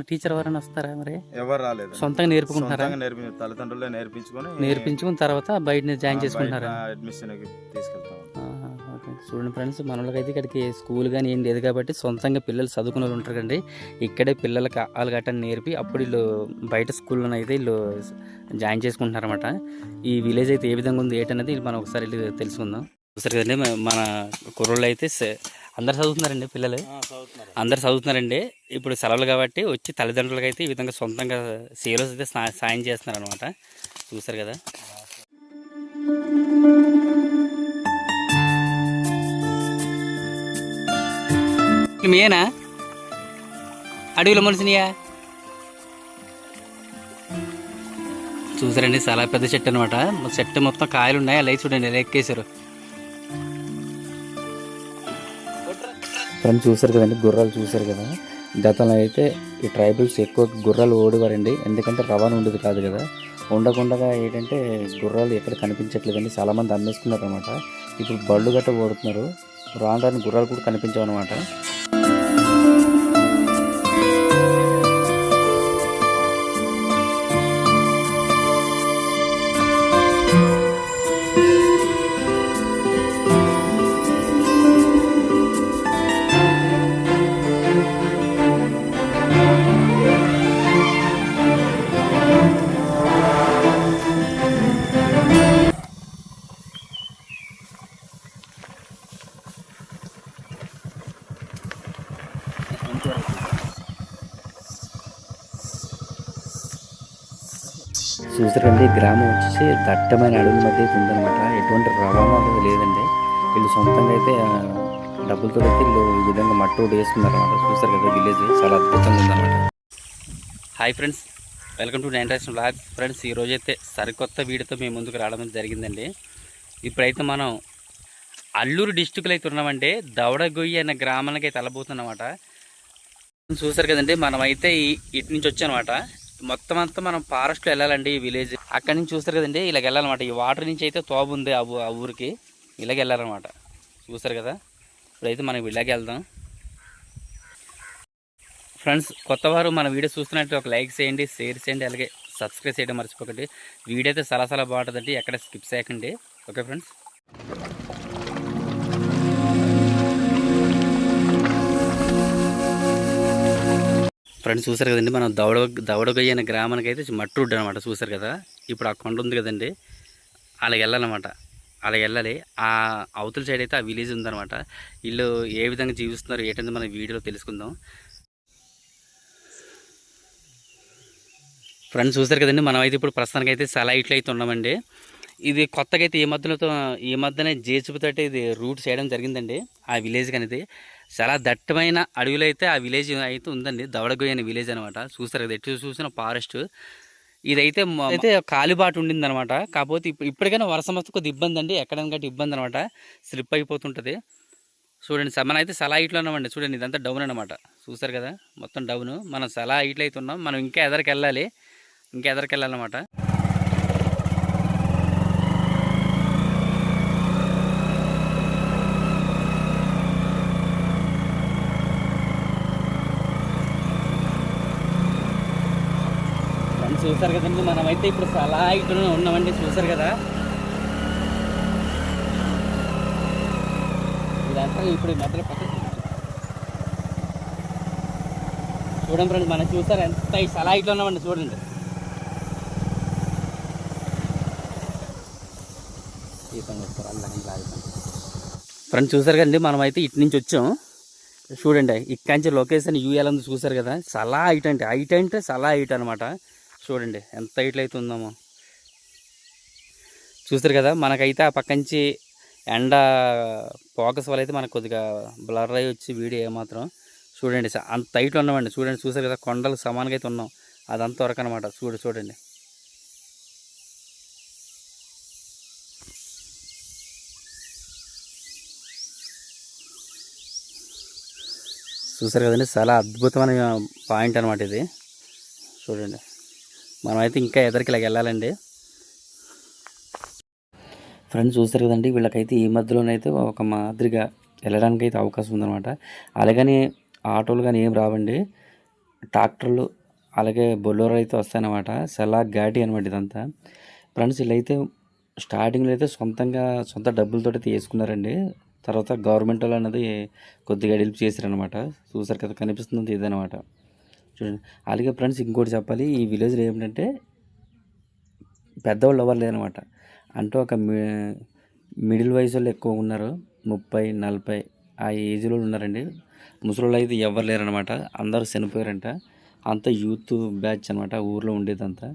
Teacher ఎవరైనా వస్తారా మరి? ఎవరు రాలేదు. సొంతంగా నేర్పుకుంటారా? తల్లిదండ్రులే నేర్పించుకున్న తర్వాత బయట జాయిన్ చేసుకుంటారా? అడ్మిషన్కి తీసుకెళ్తాం. ఓకే. చూడండి ఫ్రెండ్స్, మన వాళ్ళకైతే ఇక్కడికి స్కూల్ కానీ ఏం లేదు కాబట్టి సొంతంగా పిల్లలు చదువుకునే వాళ్ళు ఉంటారు కండి. ఇక్కడే పిల్లలకి ఆలు గట్టని నేర్పి అప్పుడు వీళ్ళు బయట స్కూల్లోనే అయితే వీళ్ళు జాయిన్ చేసుకుంటున్నారన్నమాట. ఈ విలేజ్ అయితే ఏ విధంగా ఉంది ఏంటనేది మనం ఒకసారి వెళ్ళి తెలుసుకుందాం. చూసారు కదండి, మన కుర్రోళ్ళు అయితే అందరు చదువుతున్నారండి. పిల్లలు అందరు చదువుతున్నారండి. ఇప్పుడు సెలవులు కాబట్టి వచ్చి తల్లిదండ్రులకి అయితే ఈ విధంగా సొంతంగా సేలోస్ అయితే సాయం చేస్తున్నారు అనమాట. చూసారు కదా. మేనా అడవిలో మనిషినియా చూసారండి, చాలా పెద్ద చెట్టు అనమాట. చెట్టు మొత్తం కాయలు ఉన్నాయి. అలా చూడండి, ఎలా ఎక్కేశారు. ఫ్రెండ్స్ చూసారు కదండి, గుర్రాలు చూసారు కదా. గతంలో అయితే ఈ ట్రైబల్స్ ఎక్కువ గుర్రాలు ఓడేవారండి. ఎందుకంటే రవాణా ఉండేది కాదు కదా. ఉండకుండా ఏంటంటే గుర్రాలు ఎక్కడ కనిపించట్లేదండి. చాలామంది అమ్మేసుకున్నారు అనమాట. ఇప్పుడు బళ్ళు గట్ట ఓడుతున్నారు. రాను రాని గుర్రాలు కూడా కనిపించావు అనమాట. చూసారండి, గ్రామం వచ్చేసి దట్టమైన అడవుల మధ్య అయితే ఉందన్నమాట. ఎటువంటి రవాణా అనేది లేదండి. వీళ్ళు సొంతంగా అయితే డబ్బులతో అయితే వీళ్ళు ఈ విధంగా మట్టి రోడ్డు వేసుకున్నారన్నమాట. చూసారు కదా, విలేజ్ చాలా అద్భుతంగా ఉందన్నమాట. Hi friends, welcome to 9 Rivals Vlogs. Friends, ఈరోజైతే సరికొత్త వీడియోతో మేము ముందుకు రావడం జరిగిందండి. ఇప్పుడైతే మనం అల్లూరు డిస్టిక్లో అయితే ఉన్నామండి. దవడగొయ్యి అనే గ్రామానికి అయితే వెళ్ళబోతున్నమాట. చూసారు కదండి, మనమైతే ఇటు నుంచి వచ్చానమాట. మొత్తం అంతా మనం ఫారెస్ట్లో వెళ్ళాలండి. ఈ విలేజ్ అక్కడి నుంచి చూస్తారు కదండి, ఇలాగ వెళ్ళాలన్నమాట. ఈ వాటర్ నుంచి అయితే తోబు ఉంది ఆ ఊరికి, ఇలాగ వెళ్ళాలన్నమాట. చూస్తారు కదా. ఇప్పుడైతే మనం ఇలాగే వెళ్దాం. ఫ్రెండ్స్, కొత్తవారు మన వీడియో చూస్తున్నట్టు ఒక లైక్ చేయండి, షేర్ చేయండి, అలాగే సబ్స్క్రైబ్ చేయడం మర్చిపోకండి. వీడియో అయితే చాలా బాగుంటుందండి, ఎక్కడ స్కిప్ చేయకండి. Okay friends. ఫ్రెండ్స్ చూసారు కదండి, మనం దవడగొయ్య అనే గ్రామానికి అయితే మట్టి రోడ్డు అనమాట. చూసారు కదా, ఇప్పుడు ఆ కొండ ఉంది కదండి, అలాగ వెళ్ళాలన్నమాట. అలాగ వెళ్ళాలి. ఆ అవతల సైడ్ అయితే ఆ విలేజ్ ఉందన్నమాట. వీళ్ళు ఏ విధంగా జీవిస్తున్నారు ఏంటంటే మన వీడియోలో తెలుసుకుందాం. ఫ్రెండ్స్ చూసారు కదండి, మనం అయితే ఇప్పుడు ప్రస్తుతానికి అయితే సలైట్లు అయితే ఉన్నామండి. ఇది కొత్తగా అయితే ఈ మధ్యనే జేసుపుతో ఇది రూట్ చేయడం జరిగిందండి ఆ విలేజ్కి అనేది. చాలా దట్టమైన అడవిలో అయితే ఆ విలేజ్ అయితే ఉందండి. దవడగొయ్య అనే విలేజ్ అనమాట. చూస్తారు కదా, ఎటు చూసిన ఫారెస్ట్. ఇదైతే అయితే కాలిబాటు ఉండింది అనమాట. కాకపోతే ఇప్పటికైనా వర్షం వస్తే కొద్ది ఇబ్బంది అండి, ఎక్కడానికి ఇబ్బంది అనమాట. స్లిప్ అయిపోతుంటుంది. చూడండి, మనం అయితే సలా హైట్లో ఉన్నామండి. చూడండి, ఇదంతా డౌన్ అనమాట. చూసారు కదా, మొత్తం డౌన్. మనం సలా హైట్లో అయితే ఉన్నాం. మనం ఇంకా ఎదరికి వెళ్ళాలి, ఇంకా ఎదరికి వెళ్ళాలన్నమాట. చూసారు కదండి, మనమైతే ఇప్పుడు చాలా హైట్లో ఉన్నామండి. చూసారు కదా, ఇదంతా ఇప్పుడు మధ్యలో పక్కన చూడండి ఫ్రెండ్స్. మనం చూసారు ఎంత చాలా హైట్లో ఉన్నామండి. చూడండి, ఫ్రెండ్స్ చూసారు కదండి, మనమైతే ఇటు నుంచి వచ్చాం. చూడండి, ఇక్కడి నుంచి లొకేషన్ యూఎల్ ఉంది. చూసారు కదా, చాలా హైట్ అంటే చాలా హైట్ అనమాట. చూడండి ఎంత హైట్లో అయితే ఉందామో. చూస్తారు కదా, మనకైతే ఆ పక్క నుంచి ఎండ ఫోకస్ వల్ల అయితే మనకు కొద్దిగా బ్లర్ అయ్యి వచ్చి వీడియో ఏమాత్రం. చూడండి, అంత హైట్లో ఉన్నామండి. చూడండి, చూసారు కదా, కొండలు సమానంగా అయితే ఉన్నాం. అదంతా వరకు అనమాట. చూడండి. చూసారు కదండి, చాలా అద్భుతమైన పాయింట్ అనమాట ఇది. చూడండి, మనమైతే ఇంకా ఎదరికి ఇలాగ వెళ్ళాలండి. ఫ్రెండ్స్ చూస్తారు కదండి, వీళ్ళకైతే ఈ మధ్యలోనైతే ఒక మాదిరిగా వెళ్ళడానికి అయితే అవకాశం ఉందన్నమాట. అలాగని ఆటోలు కానీ ఏం రావండి, ట్రాక్టర్లు అలాగే బొలెరో అయితే వస్తాయన్నమాట. సెలాక్ ఘాటి అనమాట ఇదంతా. ఫ్రెండ్స్ వీళ్ళైతే స్టార్టింగ్లో అయితే సొంత డబ్బులతోటి తీసుకున్నారండి. తర్వాత గవర్నమెంట్ వాళ్ళు అనేది కొద్దిగా హెల్ప్ చేశారనమాట. చూసారు కదా, కనిపిస్తుంది ఇదనమాట. చూడండి. అలాగే ఫ్రెండ్స్ ఇంకోటి చెప్పాలి, ఈ విలేజ్లో ఏమిటంటే పెద్దవాళ్ళు ఎవరు లేదనమాట. అంటే ఒక మిడిల్ వయసు వాళ్ళు ఎక్కువ ఉన్నారు. 30, 40 ఆ ఏజ్లో ఉన్నారండి. ముసలోళ్ళు అయితే ఎవరు లేరనమాట. అందరూ చనిపోయారంట. అంతా యూత్ బ్యాచ్ అనమాట ఊర్లో ఉండేదంతా.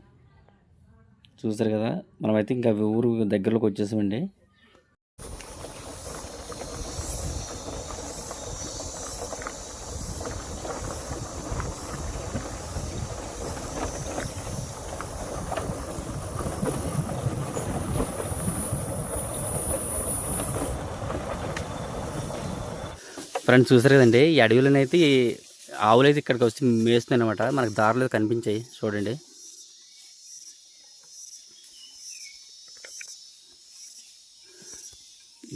చూసారు కదా, మనమైతే ఇంకా ఊరు దగ్గరలోకి వచ్చేసామండి. ఫ్రెండ్స్ చూసారు కదండి, ఈ అడవిలోనైతే ఆవులు అయితే ఇక్కడికి వచ్చి మేస్తున్నాయి అనమాట. మనకు దారిలో కనిపించాయి చూడండి.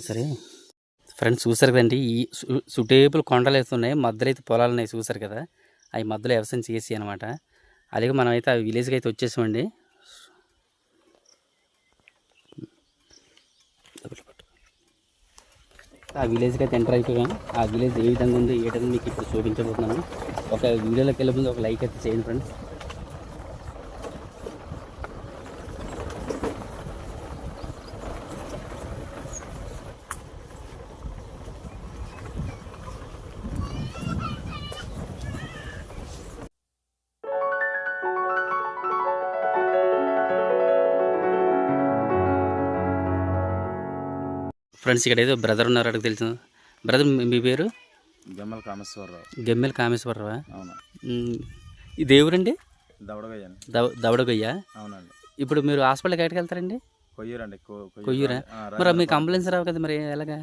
సరే ఫ్రెండ్స్ చూసారు కదండి, ఈ సుటేబుల్ కొండలు అయితే ఉన్నాయి, మధ్యలో అయితే పొలాలు ఉన్నాయి. చూసారు కదా, అవి మధ్యలో వ్యవసాయం చేసి అనమాట. అలాగే మనం అయితే ఆ విలేజ్కి అయితే వచ్చేసామండి. ఆ విలేజ్కి అయితే ఎంటర్ అయిపోయాం. ఆ విలేజ్ ఏ విధంగా ఉంది ఏంటని మీకు ఇప్పుడు చూపించబోతున్నాను. ఒక వీడియోలోకి వెళ్ళే ముందు ఒక లైక్ అయితే చేయండి ఫ్రెండ్స్. ఫ్రెండ్స్ ఇక్కడ ఏదో బ్రదర్ ఉన్నారు, అక్కడికి తెలుసు. బ్రదర్ మీ పేరు? గెమ్మల కామేశ్వరరావు. గెమ్మెల కామేశ్వరరావా? అవునా. ఈ దేవుడండి దవడగయ్య. దవడగొయ్య. అవునండి. ఇప్పుడు మీరు హాస్పిటల్కి ఎక్కడికి వెళ్తారండి? కొయ్యూరండి. కొయ్యూరా? మరి మీకు అంబులెన్స్ రావు కదా, మరి ఎలాగా?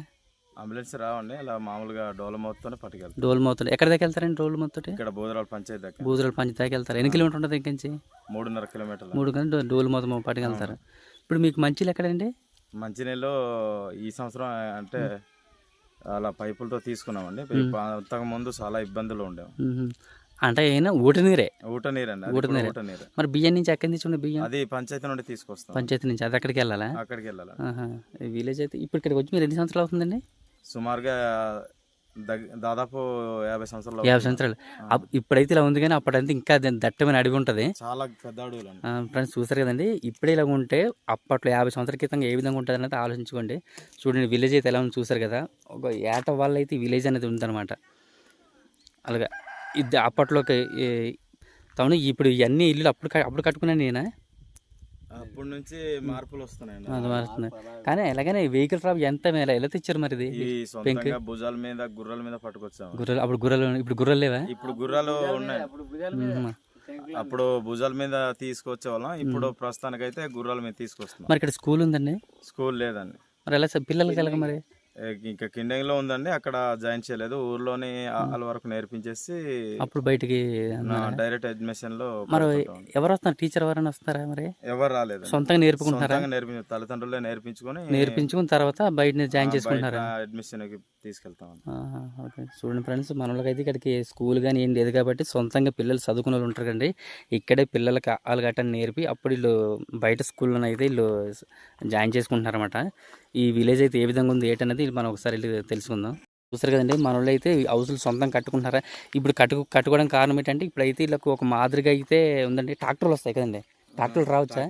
అంబులెన్స్ రావండి, ఇలా మామూలుగా డోల మౌత్తోనే పట్టుకెళ్తాం. డోల్ మౌత్ ఎక్కడి దాకా వెళ్తారండి? డోల్ మౌత్ ఇక్కడ బోధరాల పంచాయతీ దగ్గర. బూజుల పంచి దాకా వెళ్తారు. ఎన్ని కిలోమీటర్ ఉంటుంది ఇక్కడి నుంచి? 3.5 కిలోమీటర్లు. 3 గంటలు డోల్ మౌత్ పట్టుకెళ్తారు. ఇప్పుడు మీకు మంచిలు ఎక్కడండి? మంచినీళ్ళు ఈ సంవత్సరం అంటే అలా పైపులతో తీసుకున్నామండి. అంతకుముందు చాలా ఇబ్బందులు ఉండేవి. అంటే అయినా ఊట నీరే. ఊట నీరండి. ఊట నీరే. మరి బియ్యం నుంచి ఎక్కడి నుంచి ఉండే బియ్యం? అది పంచాయతీ నుండి తీసుకొస్తాం. పంచాయతీ నుంచి అది అక్కడికి వెళ్ళాలా? అక్కడికి వెళ్ళాలి. విలేజ్ అయితే ఇప్పుడు ఇక్కడికి వచ్చి మీరు ఎన్ని సంవత్సరాలు అవుతుందండి? సుమారుగా దాదాపు 50 సంవత్సరాలు. 50 సంవత్సరాలు. ఇప్పుడైతే ఇలా ఉంది, కానీ అప్పుడంతా ఇంకా దట్టమైన అడవి ఉంటుంది. చాలా పెద్ద అడవులు. ఫ్రెండ్స్ చూసారు కదండి, ఇప్పుడే ఇలా ఉంటే అప్పట్లో 50 సంవత్సరాల క్రితం ఏ విధంగా ఉంటుంది అనేది ఆలోచించుకోండి. చూడండి విలేజ్ అయితే ఎలా ఉంది చూసారు కదా. ఒక ఏట వల్ల అయితే విలేజ్ అనేది ఉందన్నమాట. అలాగా ఇది అప్పట్లోకి తను ఇప్పుడు ఇవన్నీ ఇల్లు అప్పుడు కట్టుకున్నాను నేను. అప్పటి నుంచి మార్పులు వస్తున్నాయండి. అది మారుతున్నాయి, కానీ ఎలాగైనా వెహికల్ ప్రాబ్లం ఎంత ఎలా తెచ్చారు మరి? ఇది భుజాల మీద గుర్రాల మీద పట్టుకొచ్చాము. గుర్రాలు అప్పుడు గుర్రాలు, ఇప్పుడు గుర్రాలు లేవా? ఇప్పుడు గుర్రాలు ఉన్నాయి. అప్పుడు భుజాల మీద తీసుకొచ్చే వాళ్ళం, ఇప్పుడు ప్రస్తుతానికైతే గుర్రాల మీద తీసుకొస్తున్నాం. మరి ఇక్కడ స్కూల్ ఉందండి? స్కూల్ లేదండి. మరి ఎలా పిల్లలకి ఎలాగ మరి? ఇంకా కిండంగిలో ఉందండి, అక్కడ జాయిన్ చేయలేదు. ఊర్లోనే వాళ్ళ వరకు నేర్పించేసి అప్పుడు బయటికి డైరెక్ట్ అడ్మిషన్ లో. మరి ఎవరు వస్తున్నారు? టీచర్ ఎవరైనా వస్తారా? మరి ఎవరు రాలేదు. సొంతంగా నేర్పుకుంటారా? తల్లిదండ్రులే నేర్పించుకున్న తర్వాత బయట జాయిన్ చేసుకుంటారా? అడ్మిషన్ తీసుకెళ్తాం. ఓకే. చూడండి ఫ్రెండ్స్, మనోళ్ళకైతే ఇక్కడికి స్కూల్ కానీ ఏం లేదు కాబట్టి సొంతంగా పిల్లలు చదువుకునే వాళ్ళు ఉంటారు కండి. ఇక్కడే పిల్లలకి ఆలు గట్టని నేర్పి అప్పుడు వీళ్ళు బయట స్కూల్లో అయితే వీళ్ళు జాయిన్ చేసుకుంటున్నారు అనమాట. ఈ విలేజ్ అయితే ఏ విధంగా ఉంది ఏంటనేది మనం ఒకసారి తెలుసుకుందాం. చూస్తారు కదండి, మన వాళ్ళు అయితే హౌసులు సొంతంగా కట్టుకుంటారా. ఇప్పుడు కట్టుకోవడం కారణం ఏంటంటే ఇప్పుడైతే వీళ్ళకి ఒక మాదిరిగా అయితే ఉందండి. ట్రాక్టర్లు వస్తాయి కదండి. ట్రాక్టర్లు రావచ్చా?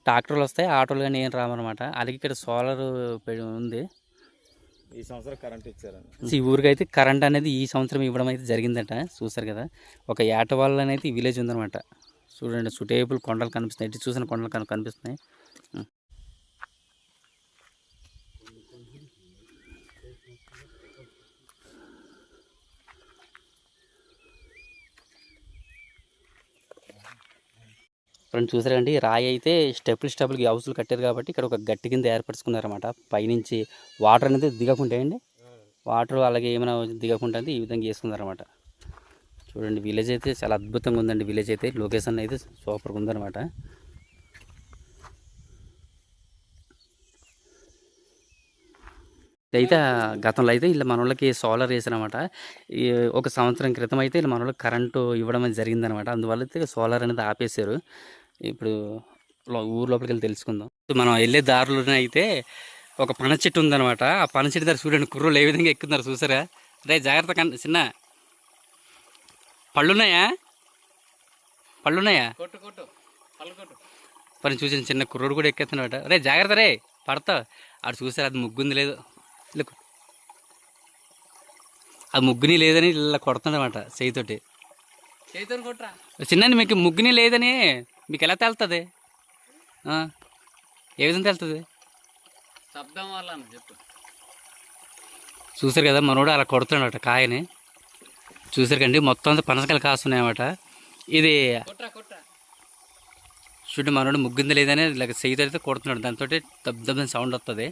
ట్రాక్టర్లు వస్తాయి, ఆటోలు కానీ ఏం రావన్నమాట. అలాగే ఇక్కడ సోలార్ ఉంది. ఈ సంవత్సరం కరెంట్ ఇచ్చారండి. ఈ ఊరికి అయితే కరెంట్ అనేది ఈ సంవత్సరం ఇవ్వడం అయితే జరిగిందట. చూస్తారు కదా, ఒక ఏట వాళ్ళనైతే ఈ విలేజ్ ఉందన్నమాట. చూడండి, సుటేబుల్ కొండలు కనిపిస్తున్నాయి. ఇటు చూసిన కొండలు కనిపిస్తున్నాయి. ఫ్రెండ్స్ చూసారండి, రాయి అయితే స్టెప్పులకి హౌసులు కట్టారు కాబట్టి ఇక్కడ ఒక గట్టి కింద ఏర్పరచుకున్నారన్నమాట. పైనుంచి వాటర్ అనేది దిగకుంటాయండి. వాటర్ అలాగే ఏమైనా దిగకుండా ఈ విధంగా చేసుకున్నారన్నమాట. చూడండి, విలేజ్ అయితే చాలా అద్భుతంగా ఉందండి. విలేజ్ అయితే లొకేషన్ అయితే సూపర్గా ఉందన్నమాట. అయితే గతంలో అయితే ఇలా మన వాళ్ళకి సోలార్ వేసారనమాట. ఈ ఒక సంవత్సరం క్రితం అయితే ఇలా మన వాళ్ళకి కరెంటు ఇవ్వడం అనేది జరిగిందనమాట. అందువల్ల అయితే సోలార్ అనేది ఆపేశారు. ఇప్పుడు ఊరు లోపలికి వెళ్ళి తెలుసుకుందాం. మనం వెళ్ళే దారిలోనే అయితే ఒక పనస చెట్టు ఉందనమాట. ఆ పనస చెట్టు దగ్గర చూడండి కుర్రోళ్ళు ఏ విధంగా ఎక్కుతున్నారు చూసారా. రే జాగ్రత్త చిన్న పళ్ళున్నాయా పని చూసిన చిన్న కుర్రోడు కూడా ఎక్కేస్తున్నాడు. రే జాగ్రత్త రే పడతావు. ఆడు చూసారు అది ముగ్గుంది లేదు లేకు అది ముగ్గుని లేదని ఇలా కొడుతుందన్నమాట చేయితోటి. చిన్న మీకు ముగ్గుని లేదని మీకు ఎలా తెలుస్తుంది? ఏ విధంగా తెలుస్తుంది? శబ్దం వల్ల చెప్పు. చూసారు కదా మనోడు అలా కొడుతున్నాడట కాయని. చూసారు కండి మొత్తం అంతా పనసకాయలు కాస్తున్నాయన్నమాట. ఇది చూడండి మనోడు ముగ్గుంది లేదని ఇలా చేయితో అయితే కొడుతున్నాడు. దాంతో దబ్బ సౌండ్ వస్తుంది.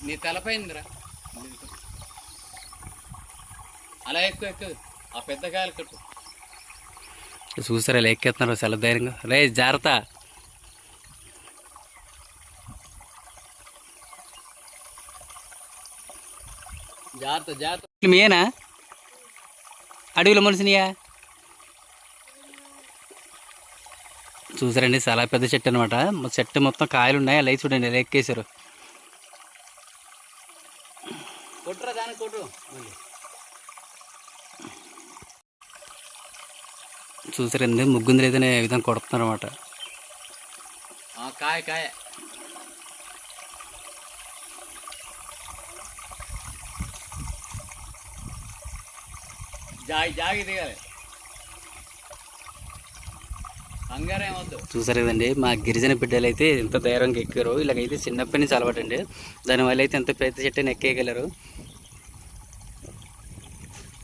నీ తలపైందిరా అలా ఎక్కువ ఆ పెద్ద కాయలు కట్టు. చూసారా ఇలా ఎక్కేస్తున్నారు చాలా ధైర్యంగా. రే జాగ్రత్త. మీయేనా అడవిలో మనిషినియా? చూసారండి చాలా పెద్ద చెట్టు అనమాట. చెట్టు మొత్తం కాయలు ఉన్నాయి. అలా చూడండి ఇలా ఎక్కేశారు. చూసారండి ముగ్గుంది లేదనే విధంగా కొడుతున్నారు అనమాట. కాయ జాగి దిగాలి. చూసారు కదండి మా గిరిజన బిడ్డలు అయితే ఎంత ధైర్యంగా ఎక్కారు. ఇలాగైతే చిన్నప్పటి నుంచి అలవాటండి. దానివల్ల అయితే ఎంత పెద్ద చెట్టుని ఎక్కేయగలరు.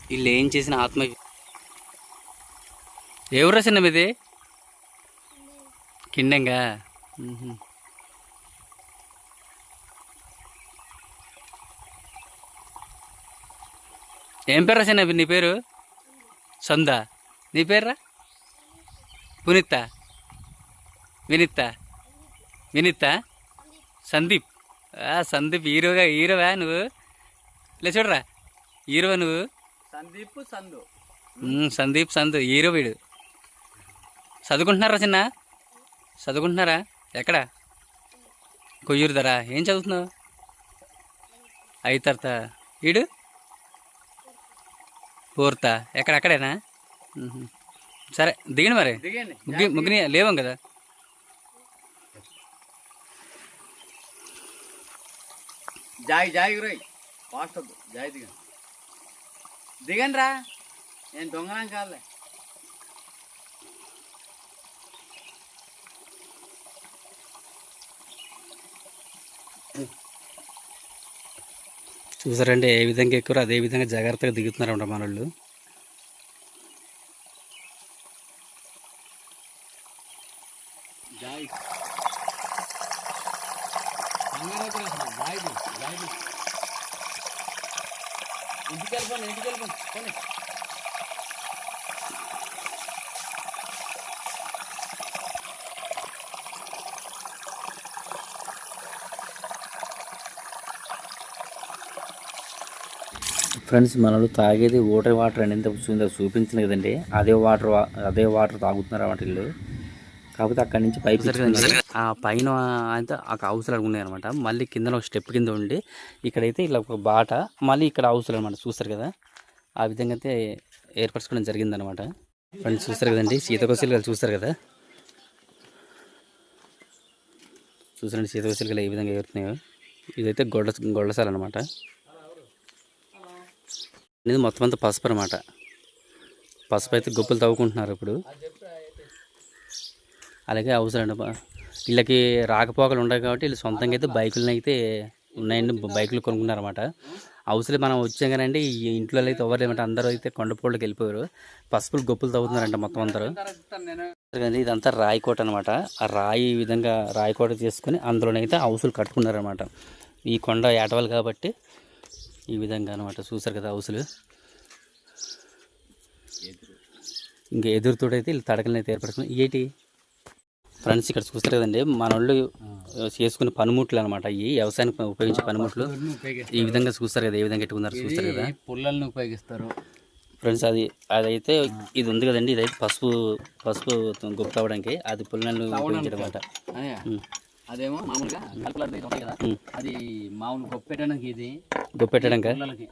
వీళ్ళు ఏం చేసిన ఆత్మ. ఎవరు చిన్న మీది కిండంగా? ఏం పేరు చిన్న నీ పేరు? సందా. నీ పేర్రా? పునీత వినీత సందీప్. సందీప్ హీరోవా నువ్వు? ఇలా చూడరా హీరోవా నువ్వు? సందీప్ సందు హీరో వీడు. చదువుకుంటున్నారా చిన్న? చదువుకుంటున్నారా? ఎక్కడ? కొయ్యూరు ధర. ఏం చదువుతున్నావు? అయితర్త. వీడు పోర్తా. అక్కడేనా? సరే దిగండి మరి. ముగ్గుని లేవం కదా. జాగి రోయ్ ఫాస్ట్ జాయి దిగండి రా. నేను దొంగనం కాదులే. చూసారంటే ఏ విధంగా ఎక్కువ అదే విధంగా జాగ్రత్తగా దిగుతున్నారంట మన వాళ్ళు. ఇంటికి వెళ్ళిపోండి. ఫ్రెండ్స్ మనలో తాగేది వాటర్ అని ఎంత చూపించింది కదండి. అదే వాటర్ తాగుతున్నారు అన్నమాట వీళ్ళు. కాకపోతే అక్కడి నుంచి పైప్ ఆ పైన అయితే ఆ హౌస్లు ఉన్నాయి అనమాట. మళ్ళీ కింద ఒక స్టెప్ కింద ఉండి ఇక్కడైతే ఇలా ఒక బాట, మళ్ళీ ఇక్కడ హౌస్లు అనమాట. చూస్తారు కదా ఆ విధంగా అయితే ఏర్పరచుకోవడం జరిగిందనమాట. ఫ్రెండ్స్ చూస్తారు కదండి సీతకోసిలుకలు చూస్తారు కదా. చూసారండి సీతకోసిలుకలు ఏ విధంగా ఎగురుతున్నాయో. ఇదైతే గొడ్డసాల అనమాట. ఇది మొత్తం అంతా పసుపు అనమాట. పసుపు అయితే గొప్పలు తవ్వుకుంటున్నారు ఇప్పుడు. అలాగే అవసరం వీళ్ళకి రాకపోకలు ఉన్నాయి కాబట్టి వీళ్ళు సొంతంగా అయితే బైకులను అయితే ఉన్నాయండి. బైకులు కొనుక్కున్నారన్నమాట. అవసరం మనం వచ్చాం కానండి ఈ ఇంట్లో అయితే ఎవరు అందరూ అయితే కొండపోళ్ళకి వెళ్ళిపోయారు. పసుపులు గొప్పలు తవ్వుతున్నారంట మొత్తం అందరూ. ఇదంతా రాయికోట అనమాట. ఆ రాయి విధంగా రాయికోట తీసుకొని అందులోనైతే హౌసులు కట్టుకున్నారనమాట. ఈ కొండ ఏటవాలి కాబట్టి ఈ విధంగా అనమాట. చూసారు కదా హౌసులు. ఇంకా ఎదురుతోడైతే వీళ్ళు తడకలను అయితే ఏర్పడుతున్నాయి. ఏంటి ఫ్రెండ్స్ ఇక్కడ చూస్తారు కదండి మన వాళ్ళు చేసుకునే పనిముట్లు అనమాట. ఈ వ్యవసాయానికి ఉపయోగించే పనిముట్లు ఈ విధంగా చూస్తారు కదా, ఏ విధంగా పెట్టుకున్నారు చూస్తారు కదా. పుల్లల్ని ఉపయోగిస్తారు ఫ్రెండ్స్. అది ఇది ఉంది కదండి, ఇదైతే పసుపు గుప్త అవ్వడానికి, అది పుల్లలు ఉపయోగించడం అనమాట. అదేమో మామూలుగా కలుపులాంటివి ఉంటాయి కదా, అది మామూలు గొప్పెట్టడానికి, ఇది గొప్పెట్టడానికి. పుల్లలకి.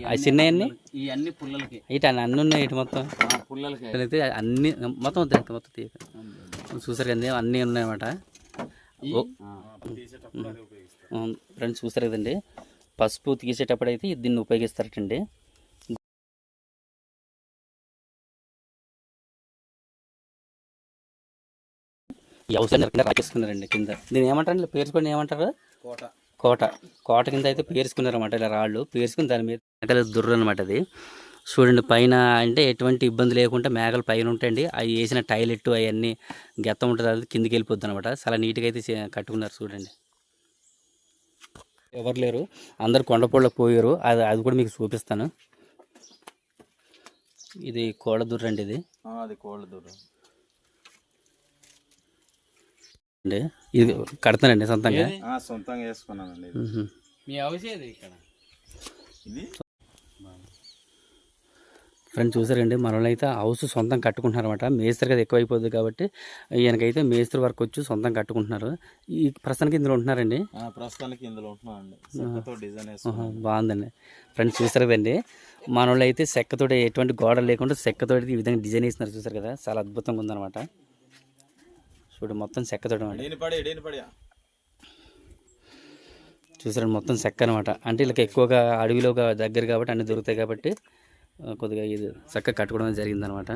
అవి చిన్నవన్నీ ఈ అన్ని పుల్లలకి, ఇటు అన్నీ ఉన్నాయి ఇటు మొత్తం పుల్లలకి అయితే అన్ని మొత్తం తీయక చూసారు కదండి, అన్నీ ఉన్నాయన్నమాట. ఫ్రెండ్స్ చూసారు కదండి, పసుపు తీసేటప్పుడు అయితే దీన్ని ఉపయోగిస్తారటండి. వ్యవసాయం రాకేసుకున్నారండి కింద. దీన్ని ఏమంటారు, పేర్చుకొని ఏమంటారు, కోట కింద అయితే పేర్చుకున్నారన్నమాట. ఇలా రాళ్ళు పేర్చుకుని దాని మీద దుర్రు అనమాట. అది చూడండి, పైన అంటే ఎటువంటి ఇబ్బంది లేకుండా మేఘలు పైన ఉంటాయండి. అవి వేసిన టైలెట్ అవన్నీ గెత్తం ఉంటుంది, అది కిందికి వెళ్ళిపోద్ది అనమాట. చాలా నీట్గా అయితే కట్టుకున్నారు చూడండి. ఎవరు లేరు, అందరు కొండపొళ్ళకి పోయారు. అది కూడా మీకు చూపిస్తాను. ఇది కోళ్ళ దుర్రు అండి. అది కోళ్ళ దుర్రు అండి. ఇది కడతానండి సొంతంగా వేసుకున్నానండి. మీ అవసరం ఇక్కడ ఫ్రెండ్స్ చూసారండి, మనలో అయితే హౌస్ సొంతం కట్టుకుంటున్నారు అనమాట. మేస్త్రి కదా ఎక్కువైపోద్ది కాబట్టి ఈయనకైతే మేస్త్రి వర్క్ వచ్చి సొంతం కట్టుకుంటున్నారు. ఈ ప్రస్తుతానికి ఇందులో ఉంటున్నారండి. ప్రస్తుతానికి ఇందులో ఉంటున్నానండి. బాగుందండి. ఫ్రెండ్స్ చూసారు కదండి, మనలో అయితే చెక్కతో ఎటువంటి గోడలు లేకుండా చెక్కతో ఈ విధంగా డిజైన్ వేస్తున్నారు. చూసారు కదా, చాలా అద్భుతంగా ఉందన్నమాట. చూడు, మొత్తం చెక్కతో చూసారండి, మొత్తం చెక్క అనమాట. అంటే వీళ్ళకి ఎక్కువగా అడవిలో దగ్గర కాబట్టి అన్నీ దొరుకుతాయి కాబట్టి కొద్దిగా ఇది చక్కగా కట్టుకోవడం జరిగిందనమాట.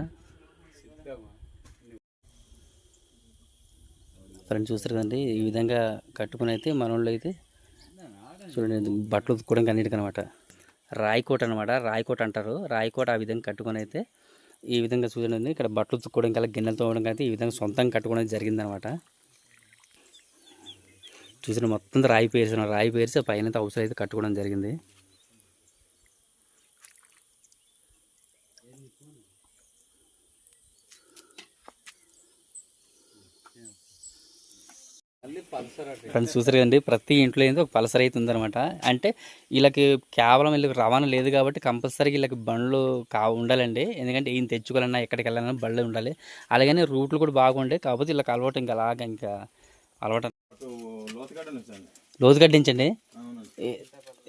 ఫ్రెండ్స్ చూస్తారు కదండి, ఈ విధంగా కట్టుకుని అయితే మన వాళ్ళు అయితే చూడండి, బట్టలు ఉతుక్కోవడానికి అన్నిటికనమాట. రాయికోట అనమాట, రాయికోట అంటారు. రాయికోట ఆ విధంగా కట్టుకొని అయితే ఈ విధంగా చూడండి, ఇక్కడ బట్టలు ఉతుక్కోవడం కల్లా గిన్నెలు తోమడం అయితే ఈ విధంగా సొంతంగా కట్టుకోవడం జరిగిందనమాట. చూసిన మొత్తం రాయి పేర్చి పైన అవసరం అయితే కట్టుకోవడం జరిగింది. ఫ్రెండ్స్ చూసారు కదండి, ప్రతి ఇంట్లో ఏందో ఒక పల్సర్ అయితే ఉందన్నమాట. అంటే వీళ్ళకి కేవలం వీళ్ళకి రవాణా లేదు కాబట్టి కంపల్సరీ వీళ్ళకి బండ్లు ఉండాలండి. ఎందుకంటే ఈయన తెచ్చుకోవాలన్నా ఎక్కడికి వెళ్ళాలన్నా బండ్లు ఉండాలి. అలాగని రూట్లు కూడా బాగుండే, కాకపోతే వీళ్ళకి అలవాటు ఇంకా అలవాటు. లోతుగడ్డించండి.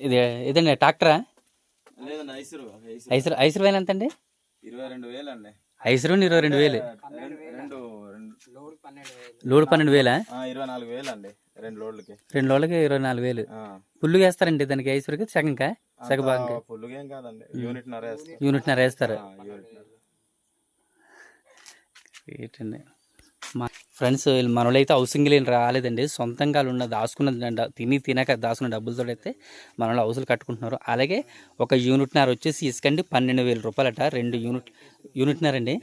ఇది ఇదండి ట్రాక్టరా? ఐసర్ వేలు ఎంత అండి? 22,000 అండి. ఐసరు 22,000. లోడ్ 12,000. 24,000 అండి. 2 లోడ్లకి 24,000. పుల్లుగా వేస్తారండి దానికి ఐసరికి? సగంకా సగ భాగంగా? పుల్లుగా ఏం కాదండి, యూనిట్నర వేస్తారు. ఏంటండి ఫ్రెండ్స్, మనలో అయితే హౌసింగ్ లేని రాలేదండి. సొంతంగా ఉన్న దాచుకున్న తినక దాచుకున్న డబ్బులతో అయితే మనలో హౌసులు కట్టుకుంటున్నారు. అలాగే ఒక యూనిట్నర వచ్చేసి ఇసుకండి 12,000 రూపాయలట. 2 యూనిట్నర అండి.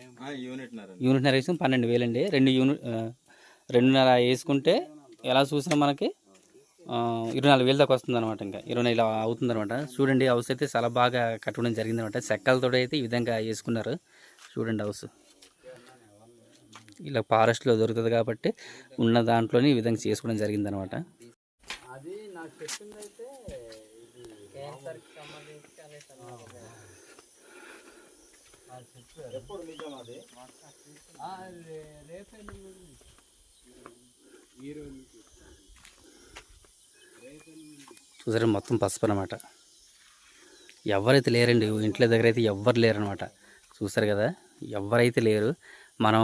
యూనిట్నర వేసుకుని 12,000 అండి. 2.5 వేసుకుంటే ఎలా చూసినా మనకి 24,000 దాకా వస్తుంది అనమాట. ఇంకా 20 ఇలా అవుతుంది అనమాట. చూడండి, హౌస్ అయితే చాలా బాగా కట్టుకోవడం జరిగింది అనమాట. చెక్కలతో అయితే ఈ విధంగా వేసుకున్నారు. చూడండి, హౌస్ ఇలా ఫారెస్ట్లో దొరుకుతుంది కాబట్టి ఉన్న దాంట్లోనే ఈ విధంగా చేసుకోవడం జరిగింది అనమాట. అది నాకు చెప్పిందైతే క్యాన్సర్కి సంబంధించి చూసారా, మొత్తం పసుపు అనమాట. ఎవరైతే లేరండి ఇంట్లో దగ్గర అయితే ఎవ్వరు లేరు అనమాట. చూసారు కదా, ఎవరైతే లేరు. మనం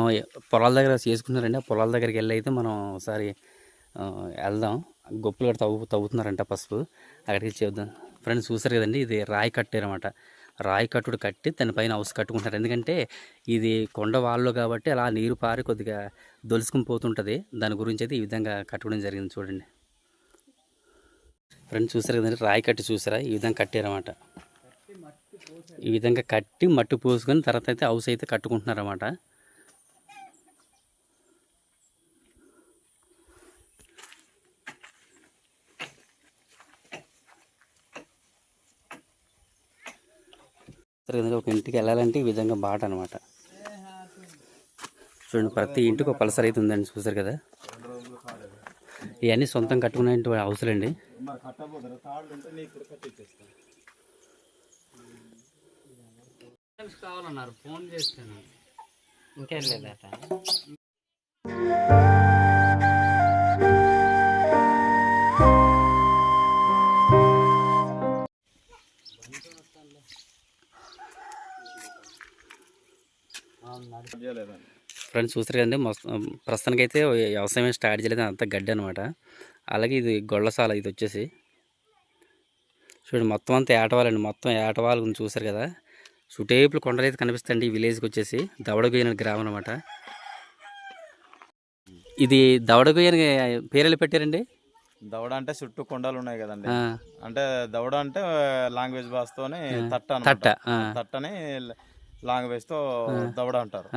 పొలాల దగ్గర చేసుకుంటున్నారండి. ఆ పొలాల దగ్గరికి వెళ్ళి అయితే మనం ఒకసారి వెళ్దాం. గొప్పలు కూడా తవ్వుతున్నారంట పసుపు, అక్కడికి చేద్దాం. ఫ్రెండ్స్ చూసారు కదండి, ఇది రాయి కట్టారన్నమాట. రాయి కట్టుడు కట్టి దానిపైన హౌస్ కట్టుకుంటారు. ఎందుకంటే ఇది కొండ వాళ్ళు కాబట్టి అలా నీరు పారి కొద్దిగా దొలుసుకుని పోతుంటుంది. దాని గురించి అయితే ఈ విధంగా కట్టుకోవడం జరిగింది. చూడండి ఫ్రెండ్స్, చూసారు కదండి, రాయి కట్టి చూసారా, ఈ విధంగా కట్టారన్నమాట. ఈ విధంగా కట్టి మట్టి పోసుకొని తర్వాత అయితే హౌస్ అయితే కట్టుకుంటున్నారన్నమాట. ఒక ఇంటికి వెళ్ళాలంటే ఈ విధంగా బాట అనమాట. చూడండి, ప్రతి ఇంటికి ఒక పల్సర్ అయితే ఉందండి. చూసారు కదా, ఇవన్నీ సొంతం కట్టుకునే అవసరం అండి. మరి కట్టబోతారా తాళ్ళు ఉంటే నీకు కూడా కట్టించేస్తాను. కావాలన్నారు ఫోన్ చేస్తాను ఇంకేం లేదట. ఫ్రెండ్స్ చూస్తారు కదండి, ప్రస్తుతానికి అయితే వ్యవసాయం స్టార్ట్ చేయలేదు, అంతా గడ్డి అనమాట. అలాగే ఇది గొళ్ళసాల, ఇది వచ్చేసి చూడండి మొత్తం అంతా ఏటవాలండి, మొత్తం ఏటవాలు చూసారు కదా. చుటేపులు కొండలు అయితే కనిపిస్తాయండి. ఈ విలేజ్కి వచ్చేసి దవడగొయ్య గ్రామం అనమాట. ఇది దవడగొయ్య అని పేర్లు పెట్టారండి. దవడ అంటే చుట్టూ కొండలు ఉన్నాయి కదండి, అంటే దవడ అంటే లాంగ్వేజ్ భాషతోనే తట్ట తట్ట తట్టని లాంగ్వేజ్ తో దవడ అంటారు.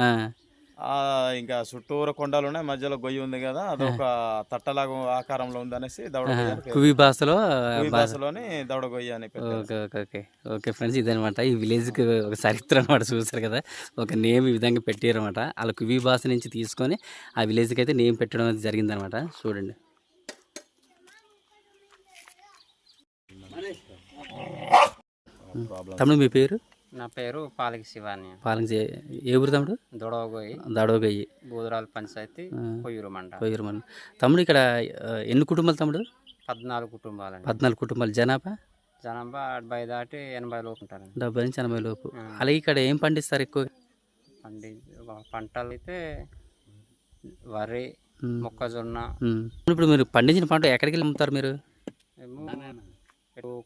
ఇంకా చుట్టూరు కొండలు ఉన్నాయి, మధ్యలో గొయ్యి ఉంది కదా, అదొక తట్టలాగా ఆకారంలో ఉంది అనేసి దవడ కువి భాషలోని దవడ గొయ్యి అని పెట్టారు. Okay okay okay okay friends, ఇదనమాట ఈ విలేజ్కి ఒక చరిత్ర అనమాట. చూసారు కదా, ఒక నేమ్ ఈ విధంగా పెట్టారు అనమాట. వాళ్ళ కువి భాష నుంచి తీసుకొని ఆ విలేజ్కి అయితే నేమ్ పెట్టడం అనేది జరిగిందనమాట. చూడండి. తమ్ముడు మీ పేరు? నా పేరు పాలకి శివాని. పాలకి ఏ ఊరు తమ్ముడు? దడవగొయ్యి, బూదరాల పంచాయతీ, కొయ్యూరు మండలం. తమ్ముడు ఇక్కడ ఎన్ని కుటుంబాలు తమ్ముడు? 14 కుటుంబాలు. 14 కుటుంబాలు. జనాభా 70 దాటి 80 లోపు ఉంటారు. 70 నుంచి 80 లోపు. అలాగే ఇక్కడ ఏం పండిస్తారు ఎక్కువ? పంటలు అయితే వరి, మొక్కజొన్న. ఇప్పుడు మీరు పండించిన పంట ఎక్కడికి వెళ్ళి అమ్ముతారు మీరు?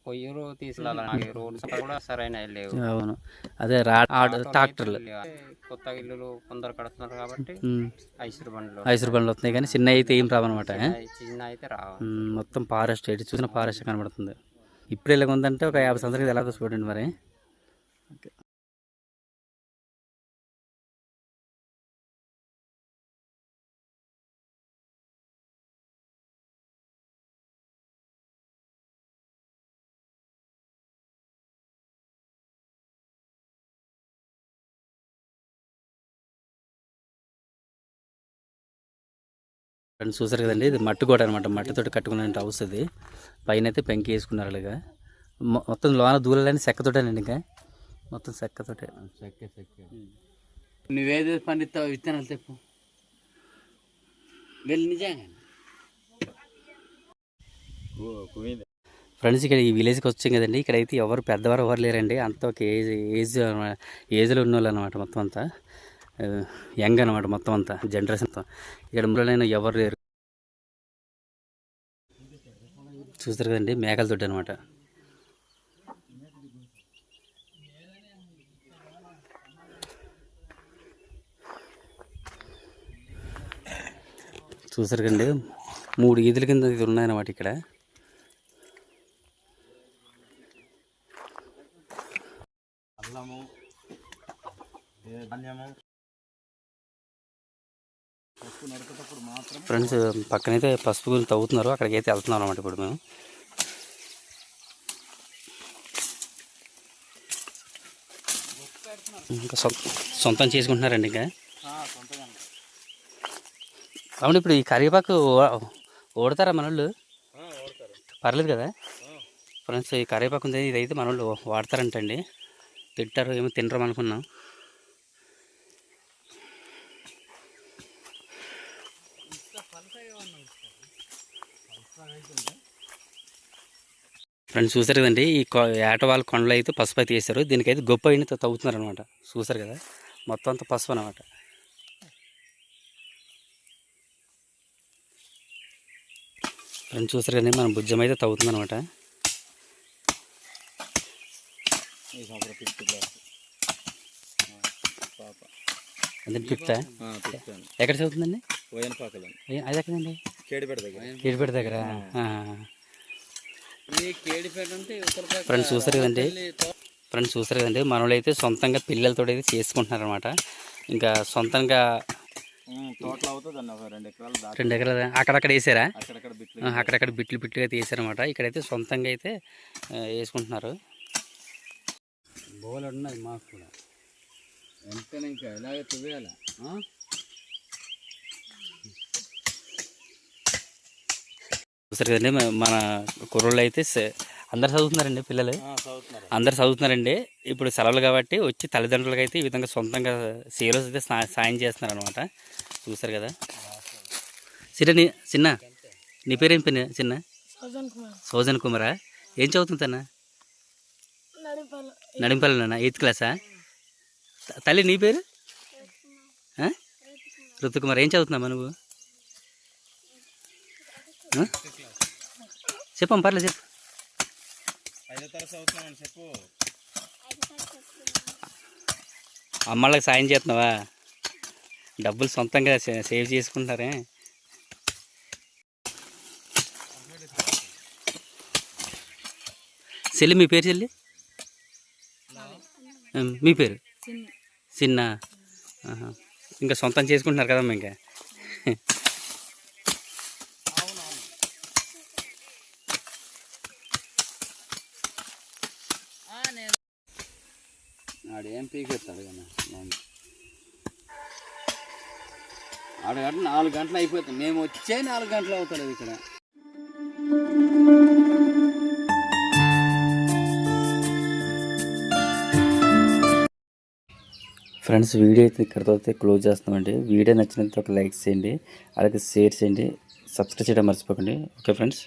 కొయ్యూరు తీసుకెళ్ళాలి, రోడ్స్ కూడా సరైన లేవు. అవును, అదే ట్రాక్టర్లు. కొత్త ఇల్లులు కొందరు కడుతున్నారు కాబట్టి ఐసురు బండ్లు వస్తున్నాయి, కానీ చిన్న అయితే ఏం రావన్నమాట. చిన్న అయితే రావు. మొత్తం ఫారెస్ట్, ఎటు చూసిన ఫారెస్ట్ కనబడుతుంది. ఇప్పుడు ఇలాగ ఉందంటే ఒక 50 సంవత్సరాలు ఎలాగో చూడండి మరి. ఫ్రెండ్స్ చూసారు కదండి, ఇది మట్టి గోడ అనమాట. మట్టితోటి కట్టుకునే హౌస్ ఇది. పైన అయితే పెంకి వేసుకున్నారు. అలాగా మొత్తం లోన దూరాలని చెక్కతోటేనండి, ఇంకా మొత్తం చెక్కతోటే. నువ్వేది పండిస్తావు విత్తనాలు చెప్పు వెళ్ళి. నిజంగా ఫ్రెండ్స్ ఇక్కడ ఈ విలేజ్కి వచ్చాం కదండి. ఇక్కడైతే ఎవరు పెద్దవారు ఎవరు లేరండి, అంత ఒక ఏజ్లో ఉన్న వాళ్ళు అనమాట. మొత్తం అంతా యంగ్ అనమాట, మొత్తం అంతా జనరేషన్తో. ఇక్కడ మురళైన ఎవరు లేరు. చూస్తారు కదండి, మేకల దొడ్డి అనమాట. చూసారు కదండి, 3 ఈదుల కింద ఇది ఉన్నాయన్నమాట ఇక్కడ. అల్లము, ధాన్యము. ఫ్రెండ్స్ పక్కనైతే పసుపు గురించి తవ్వుతున్నారు, అక్కడికి అయితే వెళ్తున్నాం అనమాట ఇప్పుడు మేము. ఇంకా సొంతం చేసుకుంటున్నారండి ఇంకా. అవును, ఇప్పుడు ఈ కరివేపాకు ఓడతారా మన వాళ్ళు? పర్లేదు కదా ఫ్రెండ్స్, ఈ కరివేపాకు ఉంది, ఇదైతే మన వాళ్ళు వాడతారంటండి. తింటారు ఏమో తినరు అనుకున్నాం. ఫ్రెండ్స్ చూసారు కదండి, ఈ ఏటవాళ్ళ కొండలు అయితే పసుపు అయితే వేసారు. దీనికైతే గొప్ప అయినతో తవ్వుతున్నారు అనమాట. చూసారు కదా, మొత్తం అంతా పసుపు అనమాట. ఫ్రెండ్స్ చూసారు కదండి, మనం భుజం అయితే తవ్వుతుంది అనమాట. అదే ఫిఫ్త్ ఎక్కడ చదువుతుందండి? అది ఎక్కడండి? కేడిపేట దగ్గర. ఫ్రెండ్స్ చూసారు కదండి, మన వాళ్ళు అయితే సొంతంగా పిల్లలతో అయితే చేసుకుంటున్నారు అనమాట. ఇంకా సొంతంగా 2 ఎకరాలు అక్కడక్కడ వేసారా? అక్కడక్కడ బిట్లు అయితే వేసారనమాట. ఇక్కడైతే సొంతంగా అయితే వేసుకుంటున్నారు. బోలు ఉన్నాయి మాకు కూడా, ఎంత ఇంకా ఇలాగే తువ్వేయాల. చూస్తారు కదండి మన కుర్రోళ్ళు అయితే అందరు చదువుతున్నారండి, పిల్లలు అందరు చదువుతున్నారండి. ఇప్పుడు సెలవులు కాబట్టి వచ్చి తల్లిదండ్రులకి అయితే ఈ విధంగా సొంతంగా సేలోస్ అయితే సాయం చేస్తున్నారు అనమాట. చూస్తారు కదా. చిన్న నీ పేరేం పని చిన్న? సోజన్ కుమారా. ఏం చదువుతుంది తన? నడింపల్లినా? 8th క్లాసా? తల్లి నీ పేరు? ఋతుకుమార్. ఏం చదువుతున్నామా నువ్వు? చెప్పమ్మ, పర్లేదు చెప్పు. అమ్మళ్ళకి సాయం చేస్తున్నావా? డబ్బులు సొంతంగా సేవ్ చేసుకుంటారే. చెల్లి మీ పేరు? చెల్లి మీ పేరు? చిన్న. ఇంకా సొంతం చేసుకుంటున్నారు కదమ్మా. ఇంకా ఆడేం పీకెత్తాడు కదా. ఆడగంట 4 గంటలు అయిపోతుంది. మేము వచ్చే 4 గంటలు అవుతుంది ఇక్కడ. ఫ్రెండ్స్, వీడియో అయితే ఇక్కడితో అయితే క్లోజ్ చేస్తామండి. వీడియో నచ్చినంత ఒక లైక్ చేయండి, అలాగే షేర్ చేయండి, సబ్స్క్రైబ్ చేయడం మర్చిపోకండి. Okay friends.